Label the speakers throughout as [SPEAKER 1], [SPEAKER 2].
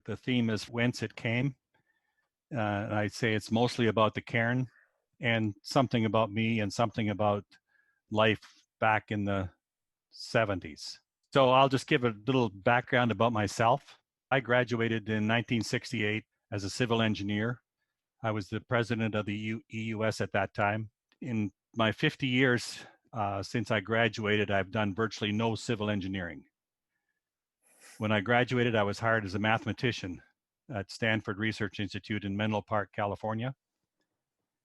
[SPEAKER 1] The theme is whence it came. And I'd say it's mostly about the cairn and something about me and something about life back in the 70s. So I'll just give a little background about myself. I graduated in 1968 as a civil engineer. I was the president of the EUS at that time. In my 50 years since I graduated, I've done virtually no civil engineering. When I graduated, I was hired as a mathematician at Stanford Research Institute in Menlo Park, California.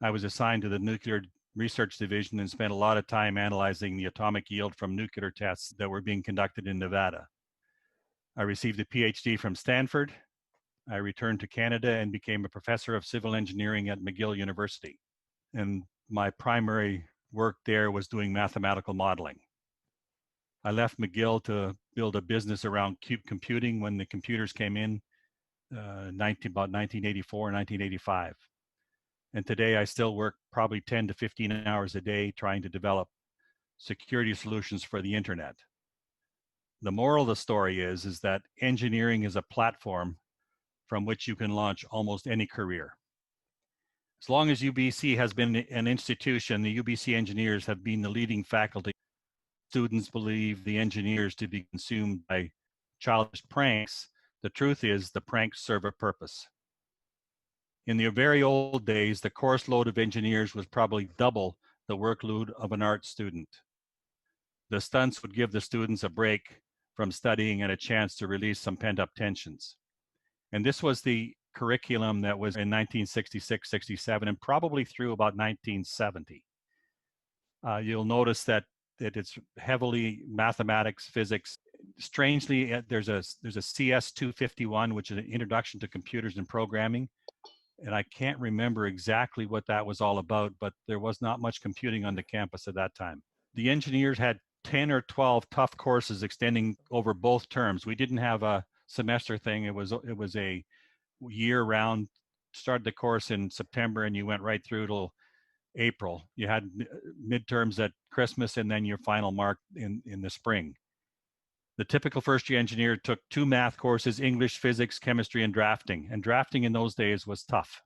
[SPEAKER 1] I was assigned to the Nuclear Research Division and spent a lot of time analyzing the atomic yield from nuclear tests that were being conducted in Nevada. I received a PhD from Stanford. I returned to Canada and became a professor of civil engineering at McGill University. And my primary work there was doing mathematical modeling. I left McGill to build a business around computing when the computers came in about 1984, 1985. And today I still work probably 10 to 15 hours a day trying to develop security solutions for the internet. The moral of the story is that engineering is a platform from which you can launch almost any career. As long as UBC has been an institution, the UBC engineers have been the leading faculty. Students believe the engineers to be consumed by childish pranks. The truth is the pranks serve a purpose. In the very old days, the course load of engineers was probably double the workload of an art student. The stunts would give the students a break from studying and a chance to release some pent-up tensions. And this was the curriculum that was in 1966, 67, and probably through about 1970. You'll notice that it's heavily mathematics, physics. Strangely, there's a CS 251, which is an introduction to computers and programming. And I can't remember exactly what that was all about, but there was not much computing on the campus at that time. The engineers had 10 or 12 tough courses extending over both terms. We didn't have a semester thing. It was a year-round. Started the course in September and you went right through till April. You had midterms at Christmas and then your final mark in the spring. The typical first-year engineer took 2 math courses, English, physics, chemistry, and drafting. And drafting in those days was tough.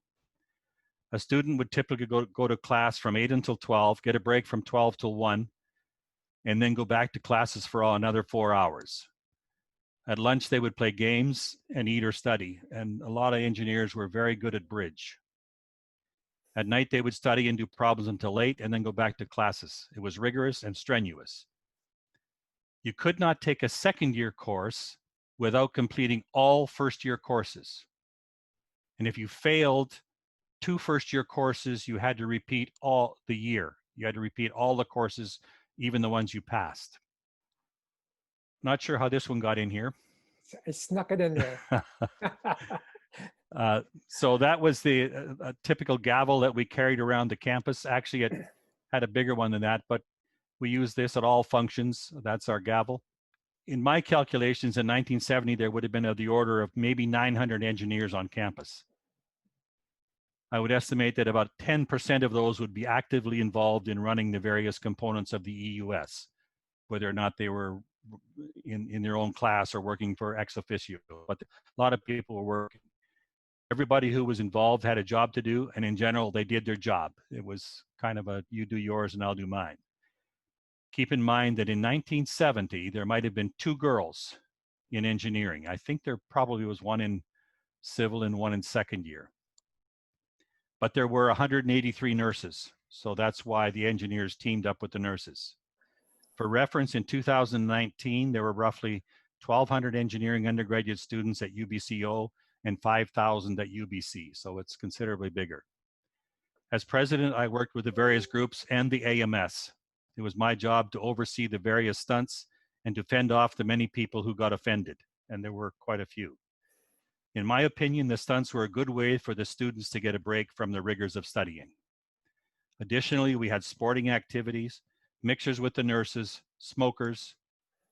[SPEAKER 1] A student would typically go to class from 8 until 12, get a break from 12 till 1, and then go back to classes for another 4 hours. At lunch, they would play games and eat or study. And a lot of engineers were very good at bridge. At night, they would study and do problems until late and then go back to classes. It was rigorous and strenuous. You could not take a second-year course without completing all first-year courses. And if you failed 2 first-year courses, you had to repeat all the year. You had to repeat all the courses, even the ones you passed. Not sure how this one got in here.
[SPEAKER 2] I snuck it in there.
[SPEAKER 1] So that was the typical gavel that we carried around the campus. Actually, it had a bigger one than that, but we use this at all functions. That's our gavel. In my calculations in 1970, there would have been of the order of maybe 900 engineers on campus. I would estimate that about 10% of those would be actively involved in running the various components of the EUS, whether or not they were in their own class or working for ex officio. But a lot of people were working. Everybody who was involved had a job to do, and in general, they did their job. It was kind of a you do yours and I'll do mine. Keep in mind that in 1970, there might have been 2 girls in engineering. I think there probably was one in civil and one in second year. But there were 183 nurses. So that's why the engineers teamed up with the nurses. For reference, in 2019, there were roughly 1,200 engineering undergraduate students at UBCO and 5,000 at UBC. So it's considerably bigger. As president, I worked with the various groups and the AMS. It was my job to oversee the various stunts and to fend off the many people who got offended, and there were quite a few. In my opinion, the stunts were a good way for the students to get a break from the rigors of studying. Additionally, we had sporting activities, mixers with the nurses, smokers,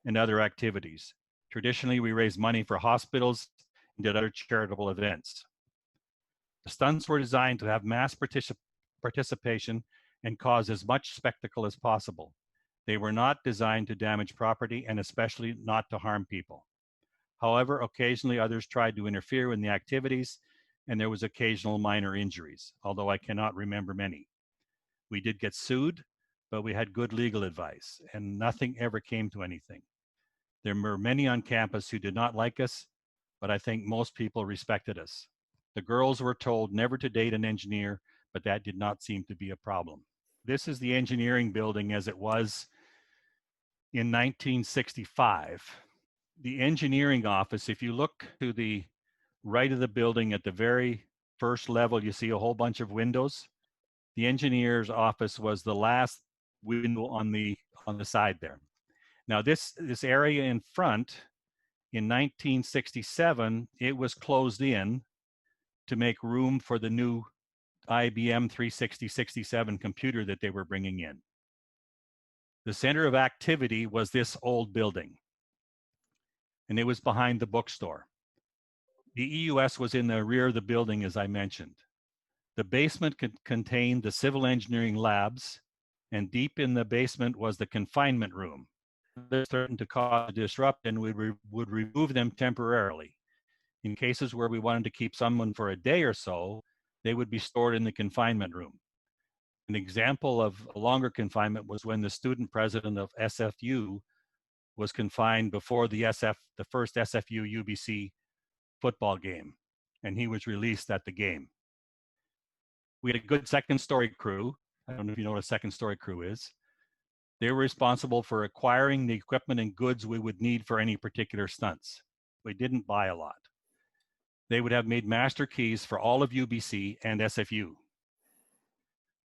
[SPEAKER 1] and other activities. Traditionally, we raised money for hospitals and did other charitable events. The stunts were designed to have mass participation and cause as much spectacle as possible. They were not designed to damage property and especially not to harm people. However, occasionally others tried to interfere in the activities, and there was occasional minor injuries, although I cannot remember many. We did get sued, but we had good legal advice, and nothing ever came to anything. There were many on campus who did not like us, but I think most people respected us. The girls were told never to date an engineer, but that did not seem to be a problem. This is the engineering building as it was in 1965. The engineering office, if you look to the right of the building at the very first level, you see a whole bunch of windows. The engineer's office was the last window on the side there. Now this area in front, in 1967, it was closed in to make room for the new IBM 360-67 computer that they were bringing in. The center of activity was this old building, and it was behind the bookstore. The EUS was in the rear of the building, as I mentioned. The basement contained the civil engineering labs, and deep in the basement was the confinement room. They're starting to cause a disrupt, and we would remove them temporarily. In cases where we wanted to keep someone for a day or so, they would be stored in the confinement room. An example of a longer confinement was when the student president of SFU was confined before the first SFU UBC football game, and he was released at the game. We had a good second story crew. I don't know if you know what a second story crew is. They were responsible for acquiring the equipment and goods we would need for any particular stunts. We didn't buy a lot. They would have made master keys for all of UBC and SFU.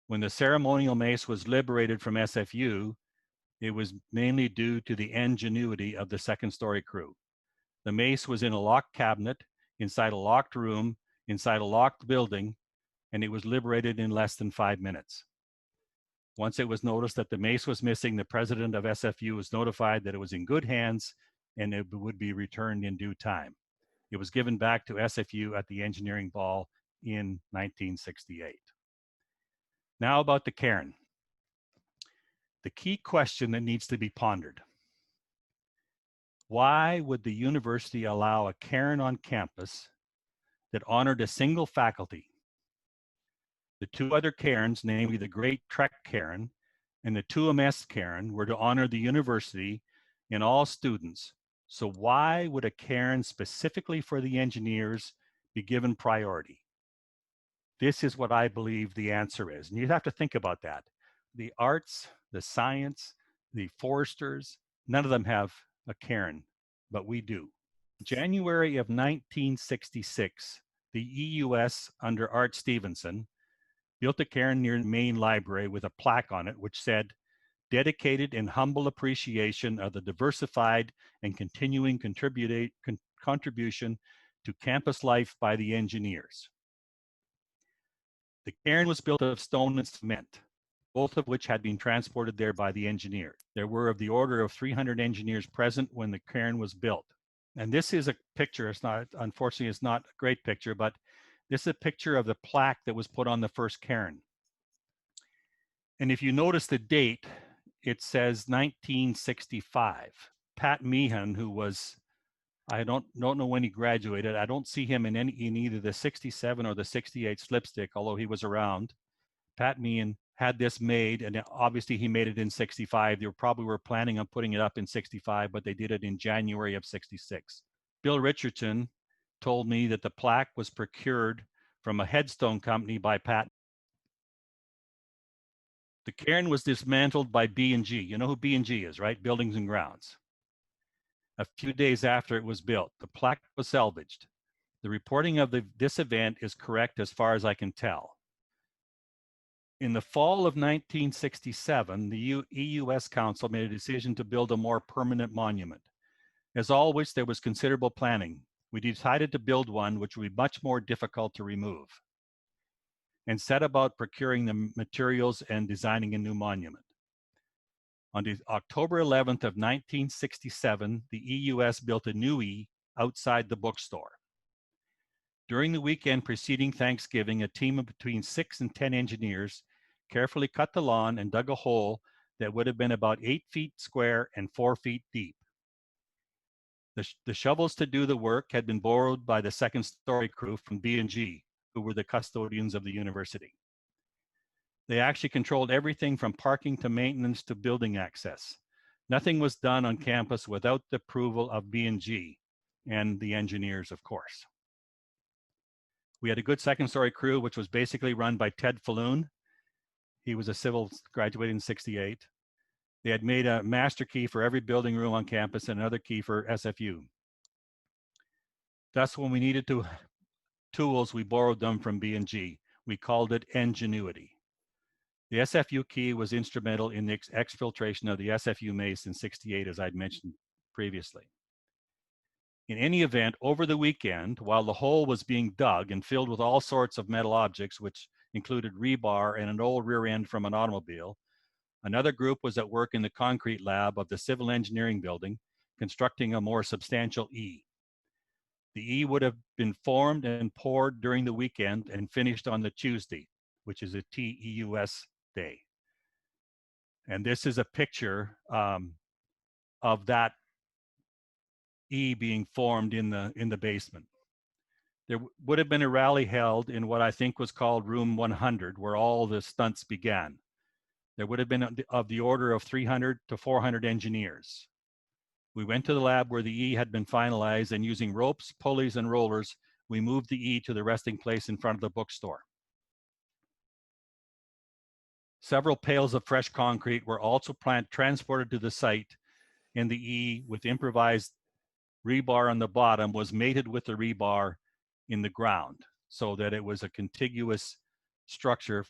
[SPEAKER 1] When the ceremonial mace was liberated from SFU, it was mainly due to the ingenuity of the second story crew. The mace was in a locked cabinet, inside a locked room, inside a locked building, and it was liberated in less than 5 minutes. Once it was noticed that the mace was missing, the president of SFU was notified that it was in good hands and it would be returned in due time. It was given back to SFU at the engineering ball in 1968. Now about the Cairn. The key question that needs to be pondered. Why would the university allow a Cairn on campus that honored a single faculty? The two other Cairns, namely the Great Trek Cairn and the 2MS Cairn, were to honor the university and all students. So why would a Cairn specifically for the engineers be given priority? This is what I believe the answer is. And you have to think about that. The arts, the science, the foresters, none of them have a Cairn, but we do. January of 1966, the EUS under Art Stevenson built a cairn near the main library with a plaque on it which said, "Dedicated in humble appreciation of the diversified and continuing contribution to campus life by the engineers." The cairn was built of stone and cement, both of which had been transported there by the engineer. There were of the order of 300 engineers present when the cairn was built. And this is a picture, unfortunately, it's not a great picture, but this is a picture of the plaque that was put on the first cairn. And if you notice the date, it says 1965. Pat Meehan, who was, I don't know when he graduated. I don't see him in either the 67 or the 68 Slipstick, although he was around. Pat Meehan had this made, and obviously he made it in 65. They probably were planning on putting it up in 65, but they did it in January of 66. Bill Richardson told me that the plaque was procured from a headstone company by Pat. The cairn was dismantled by B&G. You know who B&G is, right? Buildings and Grounds. A few days after it was built, the plaque was salvaged. The reporting of this event is correct as far as I can tell. In the fall of 1967, the EUS Council made a decision to build a more permanent monument. As always, there was considerable planning. We decided to build one which would be much more difficult to remove, and set about procuring the materials and designing a new monument. On October 11th of 1967, the EUS built a new E outside the bookstore. During the weekend preceding Thanksgiving, a team of between 6 and 10 engineers carefully cut the lawn and dug a hole that would have been about 8 feet square and 4 feet deep. The shovels to do the work had been borrowed by the second-story crew from B&G, who were the custodians of the university. They actually controlled everything from parking to maintenance to building access. Nothing was done on campus without the approval of B&G and the engineers, of course. We had a good second-story crew, which was basically run by Ted Falloon. He was a civil graduate in '68. They had made a master key for every building room on campus and another key for SFU. Thus, when we needed tools, we borrowed them from B&G. We called it ENGinuity. The SFU key was instrumental in the exfiltration of the SFU mace in '68, as I'd mentioned previously. In any event, over the weekend, while the hole was being dug and filled with all sorts of metal objects, which included rebar and an old rear end from an automobile, another group was at work in the concrete lab of the civil engineering building, constructing a more substantial E. The E would have been formed and poured during the weekend and finished on the Tuesday, which is a TEUS day. And this is a picture of that E being formed in the basement. There would have been a rally held in what I think was called room 100, where all the stunts began. There would have been of the order of 300 to 400 engineers. We went to the lab where the E had been finalized, and using ropes, pulleys, and rollers, we moved the E to the resting place in front of the bookstore. Several pails of fresh concrete were also transported to the site, and the E, with improvised rebar on the bottom, was mated with the rebar in the ground so that it was a contiguous structure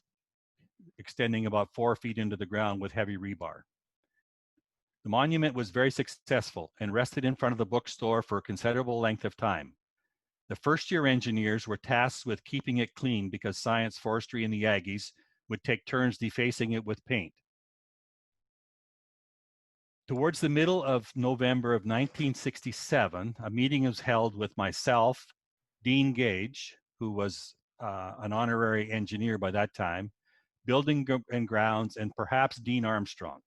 [SPEAKER 1] extending about 4 feet into the ground with heavy rebar. The monument was very successful and rested in front of the bookstore for a considerable length of time. The first-year engineers were tasked with keeping it clean because science, forestry, and the Aggies would take turns defacing it with paint. Towards the middle of November of 1967, a meeting was held with myself, Dean Gage, who was an honorary engineer by that time, Building and Grounds, and perhaps Dean Armstrong.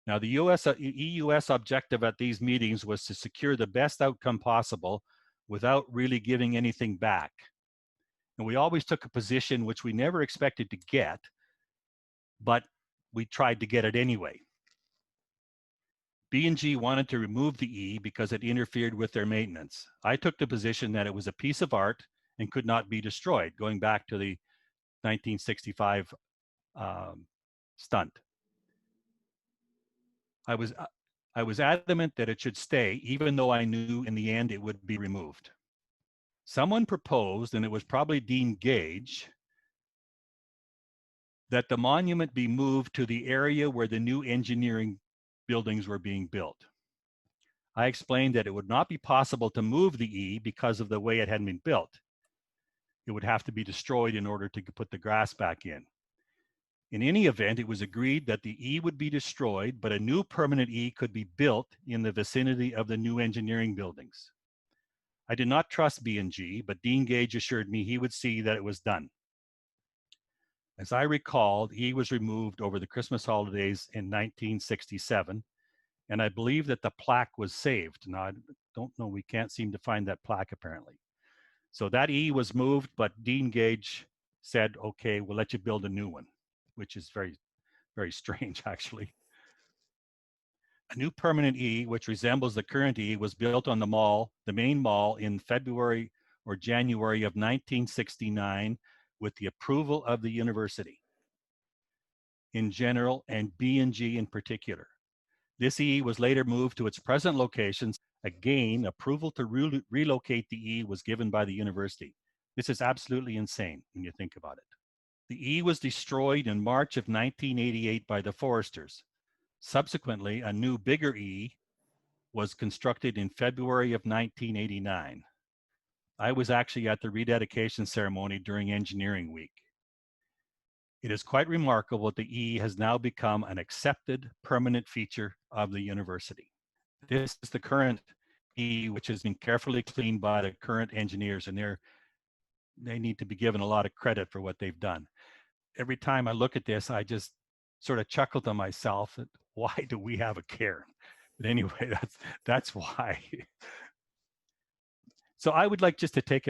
[SPEAKER 1] Now, the EUS objective at these meetings was to secure the best outcome possible without really giving anything back. And we always took a position which we never expected to get, but we tried to get it anyway. B&G wanted to remove the E because it interfered with their maintenance. I took the position that it was a piece of art and could not be destroyed, going back to the 1965 stunt. I was adamant that it should stay, even though I knew in the end it would be removed. Someone proposed, and it was probably Dean Gage, that the monument be moved to the area where the new engineering buildings were being built. I explained that it would not be possible to move the E because of the way it had been built. It would have to be destroyed in order to put the grass back in. In any event, it was agreed that the E would be destroyed, but a new permanent E could be built in the vicinity of the new engineering buildings. I did not trust B&G, but Dean Gage assured me he would see that it was done. As I recall, E was removed over the Christmas holidays in 1967, and I believe that the plaque was saved. Now, I don't know, we can't seem to find that plaque apparently. So that E was moved, but Dean Gage said, okay, we'll let you build a new one, which is very, very strange, actually. A new permanent E, which resembles the current E, was built on the main mall in February or January of 1969 with the approval of the university in general and B&G in particular. This E was later moved to its present locations. Again, approval to relocate the E was given by the university. This is absolutely insane when you think about it. The E was destroyed in March of 1988 by the foresters. Subsequently, a new, bigger E was constructed in February of 1989. I was actually at the rededication ceremony during Engineering Week. It is quite remarkable that the E has now become an accepted permanent feature of the university. This is the current E, which has been carefully cleaned by the current engineers, and they need to be given a lot of credit for what they've done. Every time I look at this, I just sort of chuckle to myself that why do we have a cairn? But anyway, that's why. So I would like just to take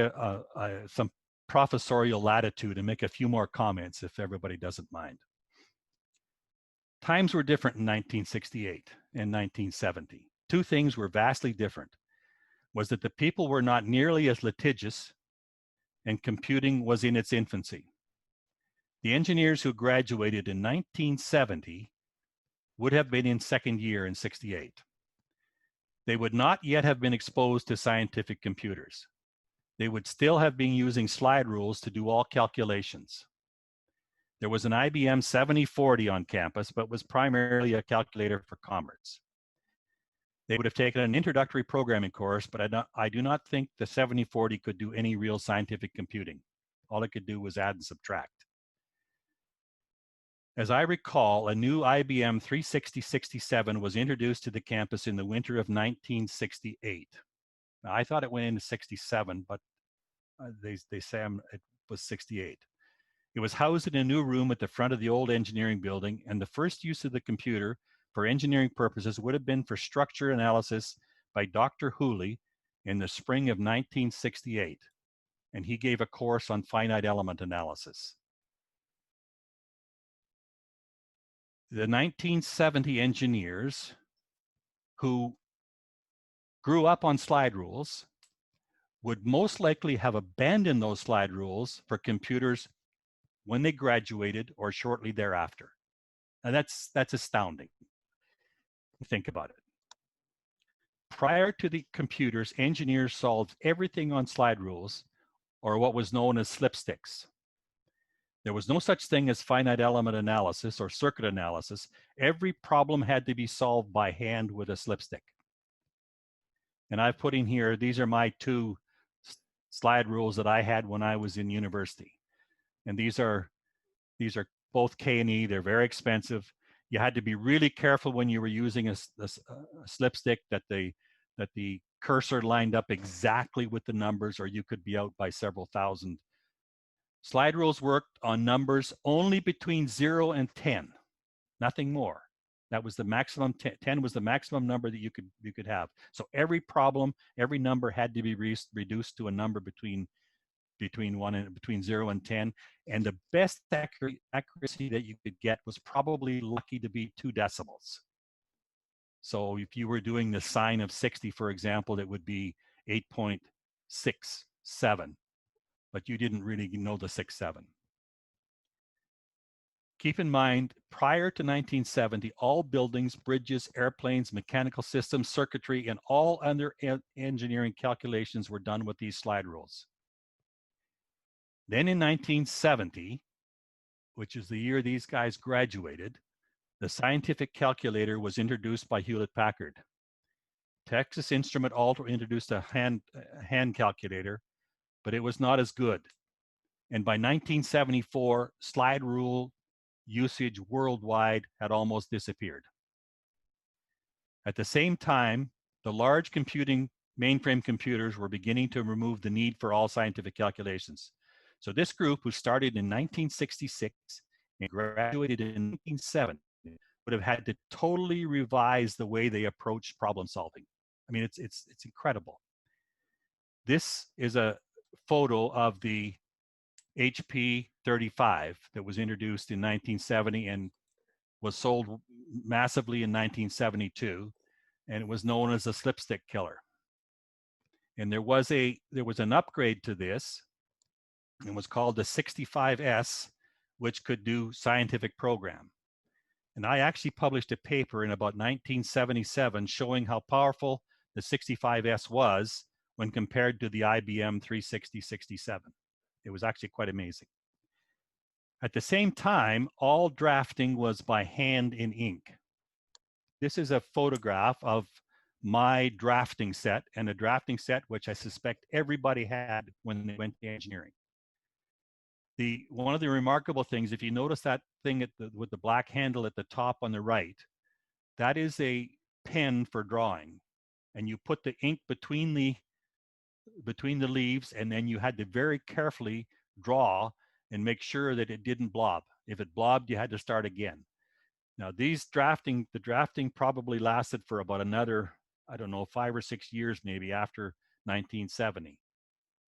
[SPEAKER 1] some professorial latitude and make a few more comments, if everybody doesn't mind. Times were different in 1968 and 1970. Two things were vastly different. Was that the people were not nearly as litigious, and computing was in its infancy. The engineers who graduated in 1970 would have been in second year in 68. They would not yet have been exposed to scientific computers. They would still have been using slide rules to do all calculations. There was an IBM 7040 on campus, but was primarily a calculator for commerce. They would have taken an introductory programming course, but I do not think the 7040 could do any real scientific computing. All it could do was add and subtract. As I recall, a new IBM 36067 was introduced to the campus in the winter of 1968. Now, I thought it went into 67, but they say it was 68. It was housed in a new room at the front of the old engineering building, and the first use of the computer for engineering purposes would have been for structure analysis by Dr. Hooley in the spring of 1968, and he gave a course on finite element analysis. The 1970 engineers who grew up on slide rules would most likely have abandoned those slide rules for computers when they graduated or shortly thereafter. And that's astounding. Think about it. Prior to the computers, engineers solved everything on slide rules, or what was known as slipsticks. There was no such thing as finite element analysis or circuit analysis. Every problem had to be solved by hand with a slipstick. And I've put in here, these are my two slide rules that I had when I was in university. And these are both K&E. They're very expensive. You had to be really careful when you were using a slipstick that the cursor lined up exactly with the numbers, or you could be out by several thousand. Slide rules worked on numbers only between 0 and 10, nothing more. That was the maximum. 10 was the maximum number that you could have. So every problem, every number had to be reduced to a number between 0 and 10, and the best accuracy that you could get was probably lucky to be 2 decimals. So if you were doing the sine of 60, for example, it would be 8.67, but you didn't really know the 6-7. Keep in mind, prior to 1970, all buildings, bridges, airplanes, mechanical systems, circuitry, and all other engineering calculations were done with these slide rules. Then in 1970, which is the year these guys graduated, the scientific calculator was introduced by Hewlett-Packard. Texas Instrument also introduced a hand calculator, but it was not as good. And by 1974, slide rule usage worldwide had almost disappeared. At the same time, the large computing mainframe computers were beginning to remove the need for all scientific calculations. So this group, who started in 1966 and graduated in 1970, would have had to totally revise the way they approached problem solving. I mean, it's incredible. This is a photo of the HP 35 that was introduced in 1970 and was sold massively in 1972, and it was known as the Slipstick Killer. And there was an upgrade to this, and was called the 65S, which could do scientific program. And I actually published a paper in about 1977 showing how powerful the 65S was when compared to the IBM 36067. It was actually quite amazing. At the same time, all drafting was by hand in ink. This is a photograph of my drafting set, and a drafting set which I suspect everybody had when they went to engineering. One of the remarkable things, if you notice that thing with the black handle at the top on the right, that is a pen for drawing, and you put the ink between the leaves, and then you had to very carefully draw and make sure that it didn't blob. If it blobbed, you had to start again. Now the drafting probably lasted for about another, I don't know, 5 or 6 years maybe after 1970.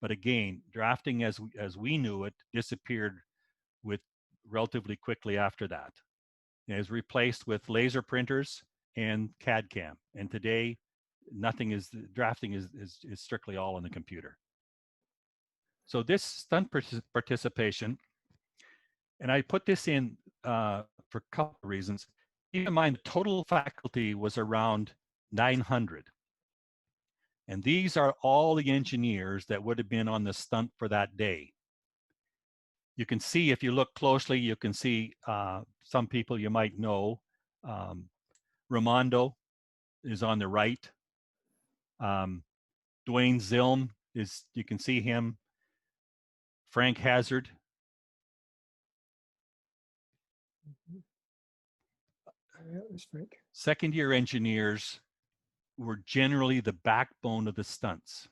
[SPEAKER 1] But again, drafting as we knew it disappeared with relatively quickly after that. It was replaced with laser printers and CAD CAM. And today, drafting is strictly all on the computer. So this stunt participation, and I put this in for a couple of reasons. Keep in mind, the total faculty was around 900. And these are all the engineers that would have been on the stunt for that day. You can see, if you look closely, you can see some people you might know. Ramondo is on the right. Dwayne Zilm you can see him. Frank Hazard.
[SPEAKER 2] Yeah, it was Frank.
[SPEAKER 1] Second year engineers were generally the backbone of the stunts.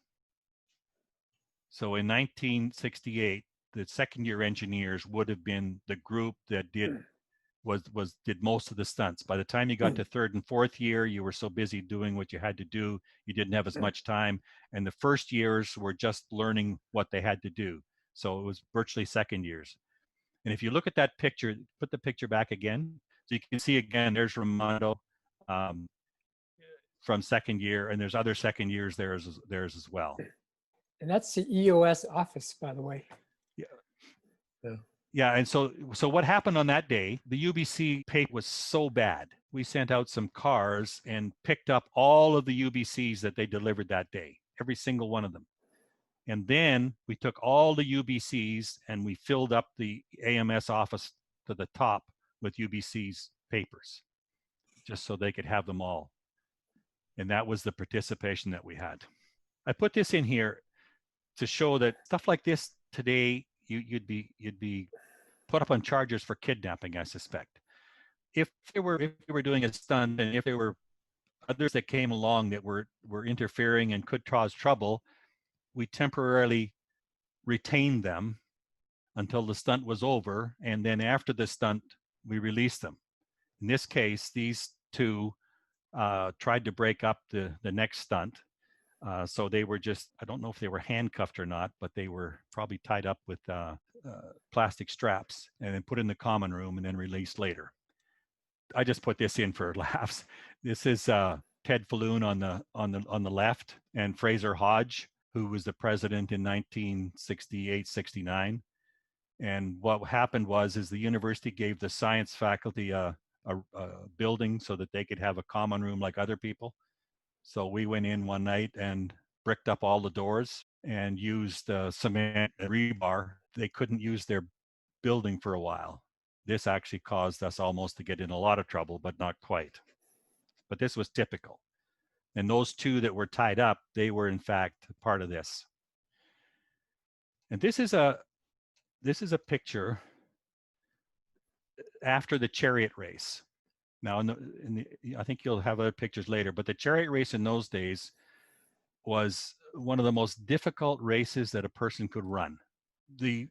[SPEAKER 1] So in 1968, the second year engineers would have been the group that did most of the stunts. By the time you got to third and fourth year, you were so busy doing what you had to do, you didn't have as much time. And the first years were just learning what they had to do. So it was virtually second years. And if you look at that picture, put the picture back again. So you can see again, there's Ramondo from second year, and there's other second years there as well.
[SPEAKER 2] And that's the EUS office, by the way.
[SPEAKER 1] Yeah, and so what happened on that day, the UBC paper was so bad. We sent out some cars and picked up all of the UBCs that they delivered that day, every single one of them. And then we took all the UBCs and we filled up the AMS office to the top with UBC's papers, just so they could have them all. And that was the participation that we had. I put this in here to show that stuff like this today, you'd be put up on charges for kidnapping, I suspect. If we were doing a stunt, and if there were others that came along that were interfering and could cause trouble, we temporarily retained them until the stunt was over, and then after the stunt, we released them. In this case, these two tried to break up the next stunt. So they were just, I don't know if they were handcuffed or not, but they were probably tied up with plastic straps and then put in the common room and then released later. I just put this in for laughs. This is Ted Falloon on the left, and Fraser Hodge, who was the president in 1968-69. And what happened is the university gave the science faculty a building so that they could have a common room like other people. So we went in one night and bricked up all the doors and used cement and rebar. They couldn't use their building for a while. This actually caused us almost to get in a lot of trouble, but not quite. But this was typical. And those two that were tied up, they were in fact part of this. And this is a picture after the Chariot race. Now, I think you'll have other pictures later, but the Chariot race in those days was one of the most difficult races that a person could run. The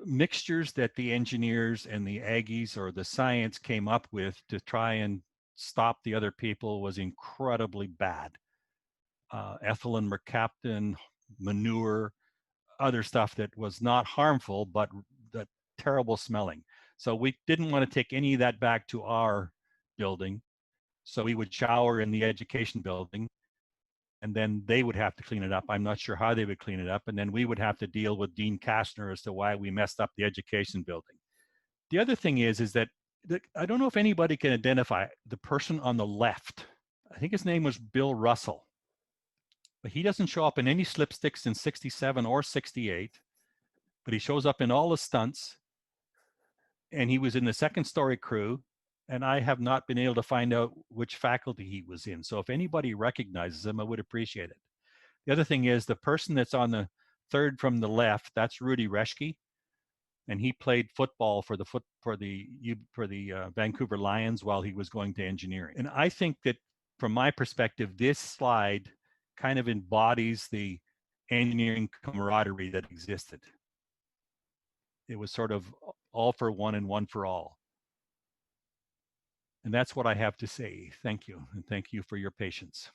[SPEAKER 1] mixtures that the engineers and the Aggies or the science came up with to try and stop the other people was incredibly bad. Ethylene mercaptan, manure, other stuff that was not harmful, but the terrible smelling. So we didn't want to take any of that back to our building. So we would shower in the education building, and then they would have to clean it up. I'm not sure how they would clean it up. And then we would have to deal with Dean Kastner as to why we messed up the education building. The other thing is that I don't know if anybody can identify the person on the left. I think his name was Bill Russell. But he doesn't show up in any Slipsticks in 67 or 68, but he shows up in all the stunts. And he was in the second story crew, and I have not been able to find out which faculty he was in. So if anybody recognizes him, I would appreciate it. The other thing is the person that's on the third from the left, that's Rudy Reschke, and he played football for the Vancouver Lions while he was going to engineering. And I think that from my perspective, this slide kind of embodies the engineering camaraderie that existed. It was sort of all for one and one for all. And that's what I have to say. Thank you. And thank you for your patience.